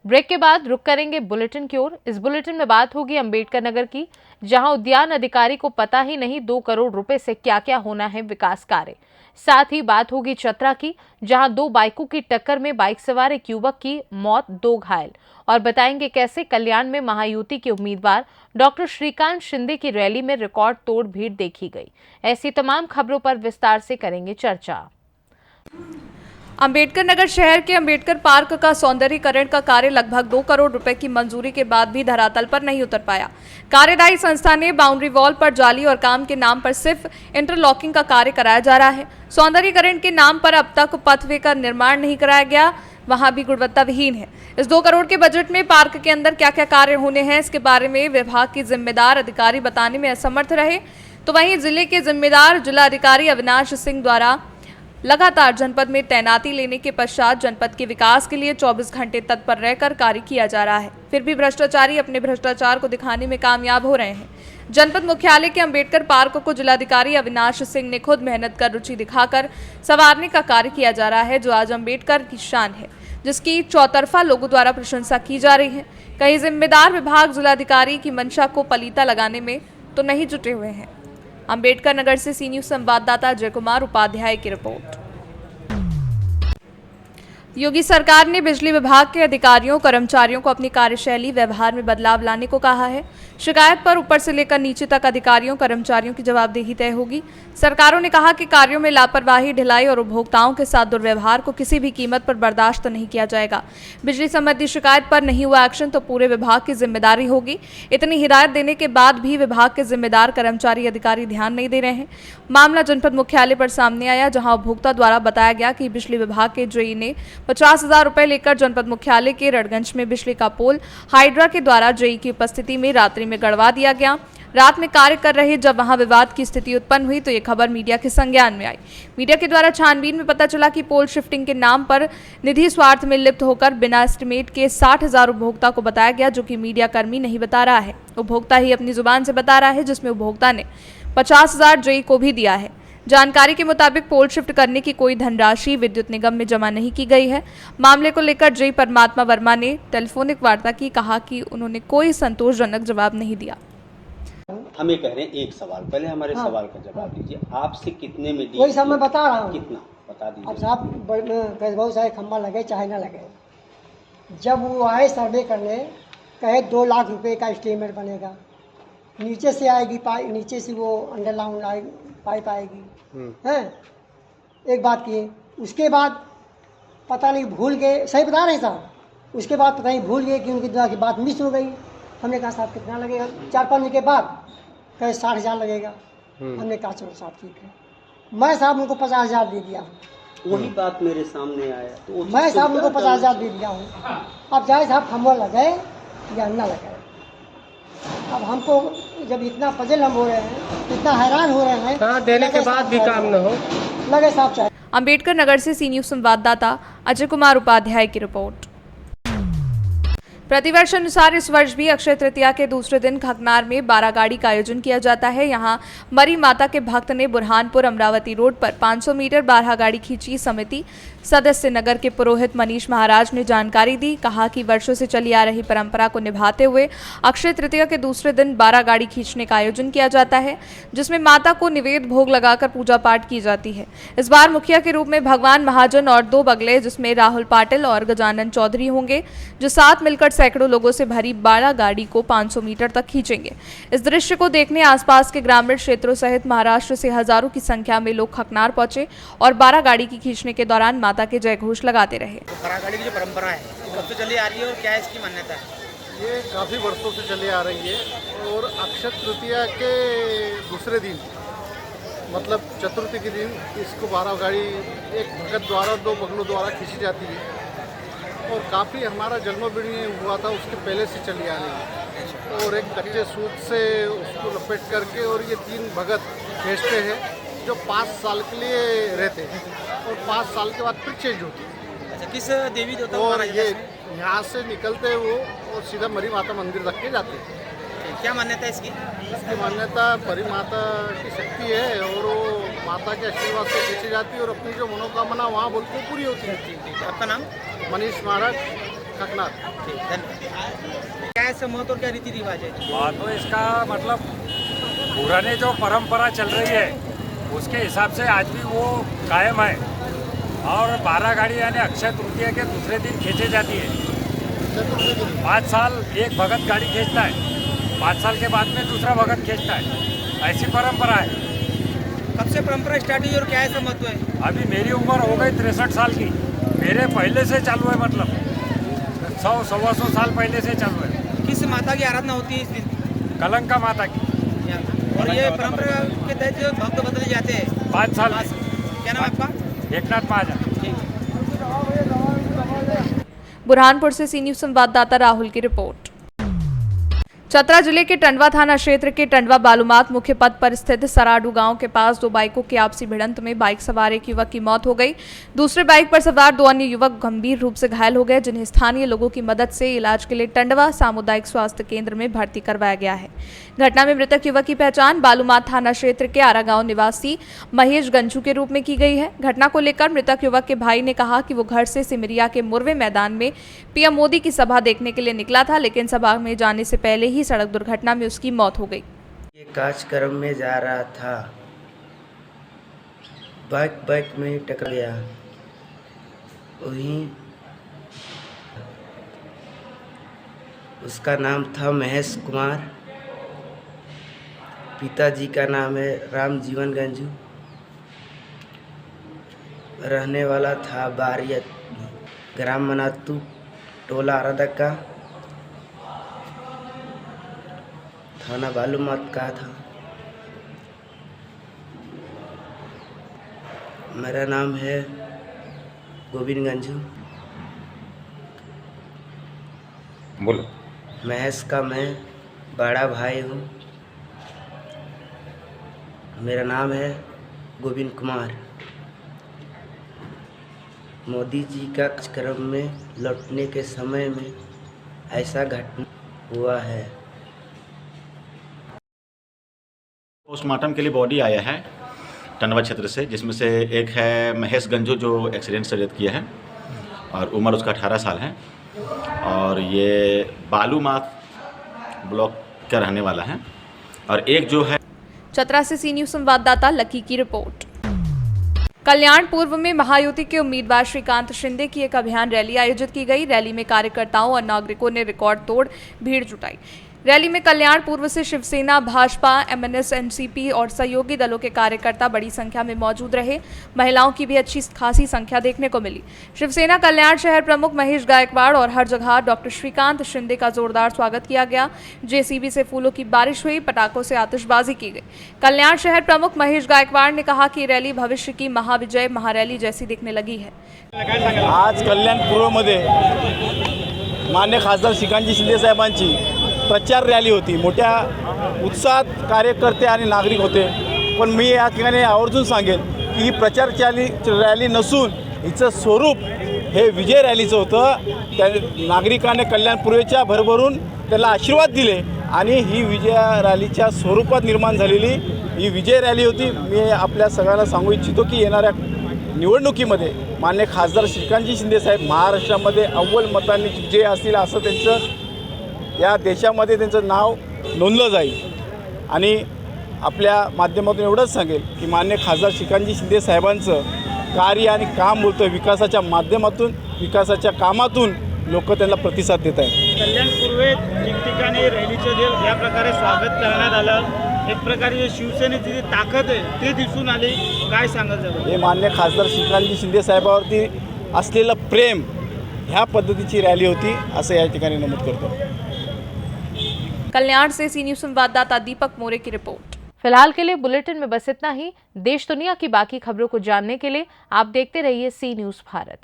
Break के बाद रुक करेंगे बुलेटिन की ओर। इस बुलेटिन में बात होगी अंबेडकर नगर की, जहां उद्यान अधिकारी को पता ही नहीं 2 करोड़ रुपए से क्या क्या होना है विकास कार्य। साथ ही बात होगी चतरा की, जहां 2 बाइकों की टक्कर में बाइक सवार एक युवक की मौत, 2 घायल। और बताएंगे कैसे कल्याण में महायुति के उम्मीदवार डॉक्टर श्रीकांत शिंदे की रैली में रिकॉर्ड तोड़ भीड़ देखी गई। ऐसी तमाम खबरों पर विस्तार से करेंगे चर्चा। अंबेडकर नगर शहर के अंबेडकर पार्क का सौंदर्यीकरण का कार्य लगभग 2 करोड़ रुपए की मंजूरी के बाद भी धरातल पर नहीं उतर पाया। कार्यदायी संस्था ने बाउंड्री वॉल पर जाली और काम के नाम पर सिर्फ इंटरलॉकिंग का कार्य कराया जा रहा है। सौंदर्यीकरण के नाम पर अब तक पथवे का निर्माण नहीं कराया गया, वहां भी गुणवत्ता विहीन है। इस 2 करोड़ के बजट में पार्क के अंदर क्या क्या कार्य होने हैं, इसके बारे में विभाग के जिम्मेदार अधिकारी बताने में असमर्थ रहे। तो वहीं जिले के जिम्मेदार जिलाधिकारी अविनाश सिंह द्वारा लगातार जनपद में तैनाती लेने के पश्चात जनपद के विकास के लिए 24 घंटे तत्पर रहकर कार्य किया जा रहा है, फिर भी भ्रष्टाचारी अपने भ्रष्टाचार को दिखाने में कामयाब हो रहे हैं। जनपद मुख्यालय के अंबेडकर पार्क को जिलाधिकारी अविनाश सिंह ने खुद मेहनत कर रुचि दिखाकर संवारने का कार्य किया जा रहा है, जो आज अंबेडकर की शान है, जिसकी चौतरफा लोगों द्वारा प्रशंसा की जा रही है। कई जिम्मेदार विभाग जिलाधिकारी की मंशा को पलीता लगाने में तो नहीं जुटे हुए हैं। अंबेडकर नगर से सी न्यूज़ संवाददाता अजय कुमार उपाध्याय की रिपोर्ट। योगी सरकार ने बिजली विभाग के अधिकारियों कर्मचारियों को अपनी कार्यशैली व्यवहार में बदलाव लाने को कहा है। शिकायत पर ऊपर से लेकर नीचे तक अधिकारियों कर्मचारियों की जवाबदेही तय होगी। सरकारों ने कहा कि कार्यों में लापरवाही, ढिलाई और उपभोक्ताओं के साथ दुर्व्यवहार को किसी भी कीमत पर बर्दाश्त नहीं किया जाएगा। बिजली संबंधी शिकायत पर नहीं हुआ एक्शन तो पूरे विभाग की जिम्मेदारी होगी। इतनी हिदायत देने के बाद भी विभाग के जिम्मेदार कर्मचारी अधिकारी ध्यान नहीं दे रहे हैं। मामला जनपद मुख्यालय पर सामने आया, जहां उपभोक्ता द्वारा बताया गया कि बिजली विभाग के जेई ने 50,000 रुपए लेकर जनपद मुख्यालय के रड़गंज में बिजली का पोल हाइड्रा के द्वारा जेई की उपस्थिति में रात्रि में गड़वा दिया गया। रात में कार्य कर रहे जब वहां विवाद की स्थिति उत्पन्न हुई तो ये खबर मीडिया के संज्ञान में आई। मीडिया के द्वारा छानबीन में पता चला कि पोल शिफ्टिंग के नाम पर निधि स्वार्थ में लिप्त होकर बिना एस्टिमेट के 60,000 उपभोक्ता को बताया गया, जो कि मीडिया कर्मी नहीं बता रहा है। उपभोक्ता ही अपनी जुबान से बता रहा है, जिसमें उपभोक्ता ने 50,000 जेई को भी दिया है। जानकारी के मुताबिक पोल शिफ्ट करने की कोई धनराशि विद्युत निगम में जमा नहीं की गई है। मामले को लेकर जेई परमात्मा वर्मा ने टेलीफोनिक वार्ता की, कहा कि उन्होंने कोई संतोषजनक जवाब नहीं दिया। हम ये कह रहे हैं एक सवाल, पहले हमारे सवाल का जवाब दीजिए। आपसे कितने में डी? वही सब मैं बता रहा हूँ। कितना बता दीजिए। अब साहब बहुत सारे खंभा लगे चाहे ना लगे, जब वो आए सर्वे करने, कहे 2 लाख रुपए का एस्टीमेट बनेगा। नीचे से आएगी पाइप, नीचे से वो अंडरग्राउंड पाइप आएगी, हैं। एक बात किए, उसके बाद पता नहीं भूल गए, सही बता रहे साहब, उसके बाद पता नहीं भूल गए कि उनकी दुआ की बात मिस हो गई। हमने कहा साहब कितना लगेगा? 4-5 दिन के बाद कहे 60,000 लगेगा। हमने कहा चलो साहब ठीक है। मैं साहब उनको 50,000 दे दिया हूँ। वही बात मेरे सामने आया तो मैं साहब उनको 50,000 दे दिया हूँ। अब चाहे साहब खम्भा लगाए या न लगाए, अब हमको जब इतना पजल हम हो रहे हैं, इतना हैरान हो रहे हैं, देने के बाद भी काम न हो लगे साहब चाहे। अंबेडकर नगर से सी न्यूज़ संवाददाता अजय कुमार उपाध्याय की रिपोर्ट। प्रतिवर्ष अनुसार इस वर्ष भी अक्षय तृतीया के दूसरे दिन खकनार में 12 गाड़ी का आयोजन किया जाता है। यहां मरी माता के भक्त ने बुरहानपुर अमरावती रोड पर 500 मीटर 12 गाड़ी खींची। समिति सदस्य नगर के पुरोहित मनीष महाराज ने जानकारी दी, कहा कि वर्षों से चली आ रही परंपरा को निभाते हुए अक्षय तृतीया के दूसरे दिन 12 गाड़ी खींचने का आयोजन किया जाता है, जिसमें माता को निवेद भोग लगाकर पूजा पाठ की जाती है। इस बार मुखिया के रूप में भगवान महाजन और 2 बगले, जिसमें राहुल पाटिल और गजानन चौधरी होंगे, जो साथ मिलकर सैकड़ों लोगों से भरी 12 गाड़ी को 500 मीटर तक खींचेंगे। इस दृश्य को देखने आसपास के ग्रामीण क्षेत्रों सहित महाराष्ट्र से हजारों की संख्या में लोग खकनार पहुंचे और 12 गाड़ी की खींचने के दौरान माता के जय घोष लगाते रहे। तो 12 गाड़ी की जो परंपरा है कब से चली आ रही है और क्या है इसकी मान्यता है? ये काफ़ी वर्षों से चली आ रही है और अक्षय तृतीया के दूसरे दिन, मतलब चतुर्थी के दिन, इसको 12 गाड़ी एक भगत द्वारा 2 बगलों द्वारा खींची जाती है और काफ़ी हमारा जन्मदिन हुआ था उसके पहले से चली आ रही है। और एक कच्चे सूत से उसको लपेट करके और ये 3 भगत खींचते हैं जो 5 साल के लिए रहते हैं और 5 साल के बाद फिर चेंज होती है। अच्छा, किस देवी देवता और ये यहाँ से निकलते हैं वो और सीधा मरी माता मंदिर तक के जाते हैं। क्या मान्यता है इसकी? इसकी मान्यता परी माता की शक्ति है और वो माता के आशीर्वाद से खींची जाती है और अपनी जो मनोकामना वहाँ बोल के पूरी होती है। आपका नाम? मनीष महाराज, खकनाथ। ठीक, धन्यवाद। क्या इसका महत्व और क्या रीति रिवाज है? तो इसका मतलब पुराने जो परंपरा चल रही है उसके हिसाब से आज भी वो कायम है। और 12 गाड़ी यानी अक्षय तृतीया के दूसरे दिन खींची जाती है। 5 साल एक भगत गाड़ी खींचता है, 5 साल के बाद में दूसरा भगत खींचता है, ऐसी परंपरा है। कब से परंपरा स्टार्ट हुई और क्या ऐसा महत्व है? अभी मेरी उम्र हो गई 63 साल की, मेरे पहले से चालू है, मतलब 100-125 साल पहले से चालू है। किस माता की आराधना होती है इस दिन? कलंका माता की। और ये परंपरा के तहत जो भक्त बदले जाते हैं 5 साल। क्या नाम है आपका? एकनाथ महाजन। बुरहानपुर से सी न्यूज़ संवाददाता राहुल की रिपोर्ट। चतरा जिले के टंडवा थाना क्षेत्र के टंडवा बालूमाथ मुख्य पथ पर स्थित सराडू गांव के पास दो बाइकों की आपसी भिड़ंत में बाइक सवार एक युवक की मौत हो गई। दूसरे बाइक पर सवार 2 अन्य युवक गंभीर रूप से घायल हो गए, जिन्हें स्थानीय लोगों की मदद से इलाज के लिए टंडवा सामुदायिक स्वास्थ्य केंद्र में भर्ती करवाया गया है। घटना में मृतक युवक की पहचान बालूमाथ थाना क्षेत्र के आरा गांव निवासी महेश गंजू के रूप में की गई है। घटना को लेकर मृतक युवक के भाई ने कहा कि वो घर से सिमरिया के मुरवे मैदान में पीएम मोदी की सभा देखने के लिए निकला था, लेकिन सभा में जाने से पहले ही सड़क दुर्घटना में उसकी मौत हो गई। ये कार्यक्रम में जा रहा था, बाइक में टकरा गया। वहीं उसका नाम था महेश कुमार, पिताजी का नाम है राम जीवन गंजू, रहने वाला था बारियत, ग्राम मनातू, टोला आरादक्का, थाना बालूमाथ का था। मेरा नाम है गोविंद गंजू। बोलो। महेश का मैं बड़ा भाई हूँ। मेरा नाम है गोविंद कुमार। मोदी जी का कार्यक्रम में लौटने के समय में ऐसा घटना हुआ है। पोस्टमार्टम के लिए बॉडी आया है टंडवा क्षेत्र से, जिसमें से एक है महेश गंजू जो एक्सीडेंट से डेथ किया है और उम्र उसका 18 साल है, और ये बालूमाथ ब्लॉक का रहने वाला है। और एक जो है चतरा से सी न्यूज़ संवाददाता लकी की रिपोर्ट। कल्याण पूर्व में महायुति के उम्मीदवार श्रीकांत शिंदे की एक अभियान रैली आयोजित की गई। रैली में कार्यकर्ताओं और नागरिकों ने रिकॉर्ड तोड़ भीड़ जुटाई। रैली में कल्याण पूर्व से शिवसेना, भाजपा, एमएनएस, एनसीपी और सहयोगी दलों के कार्यकर्ता बड़ी संख्या में मौजूद रहे। महिलाओं की भी अच्छी खासी संख्या देखने को मिली। शिवसेना कल्याण शहर प्रमुख महेश गायकवाड़ और हर जगह डॉक्टर श्रीकांत शिंदे का जोरदार स्वागत किया गया। जेसीबी से फूलों की बारिश हुई, पटाखों से आतिशबाजी की गई। कल्याण शहर प्रमुख महेश गायकवाड़ ने कहा कि रैली भविष्य की महाविजय महारैली जैसी दिखने लगी है। आज कल्याण पूर्वमध्ये मान्य खासदार श्रीकांतजी शिंदे साहेबांची प्रचार रॅली होती। मोठ्या उत्साहात कार्यकर्ते आणि नागरिक होते। पण मी या ठिकाणी आवर्जून सांगेन की ही प्रचार रॅली नसून हिचं स्वरूप हे विजय रॅलीचं होतं। त्या नागरिकांनी कल्याण पूर्वेच्या भरभरून त्याला आशीर्वाद दिले आणि ही विजय रॅलीच्या स्वरूपात निर्माण झालेली ही विजय रॅली होती। मी आपल्या सगळ्यांना सांगू इच्छितो की येणाऱ्या निवडणुकीमध्ये मान्य खासदार श्रीकांतजी शिंदे साहेब महाराष्ट्रामध्ये अव्वल मतांनी जे असतील असं त्यांचं या देशामध्ये त्यांचं नाव नोंदलं जाईल। आणि आपल्या माध्यमातून एवढंच सांगेल की मान्य खासदार श्रीकांतजी शिंदे साहेबांचं कार्य आणि काम बोलतं विकासाच्या माध्यमातून, विकासाच्या कामातून लोक त्यांना प्रतिसाद देत आहेत। कल्याण पूर्वेत ठिकठिकाणी रॅलीचं जे या प्रकारे स्वागत करण्यात आलं, एक प्रकारे शिवसेनेची जी ताकद आहे ते दिसून आली, काय सांगाल जरा? हे मान्य खासदार श्रीकांतजी शिंदे साहेबांवरती असलेलं प्रेम ह्या पद्धतीची रॅली होती असं या ठिकाणी नमूद करतो। कल्याण से सी न्यूज़ संवाददाता दीपक मोरे की रिपोर्ट। फिलहाल के लिए बुलेटिन में बस इतना ही। देश दुनिया की बाकी खबरों को जानने के लिए आप देखते रहिए सी न्यूज़ भारत।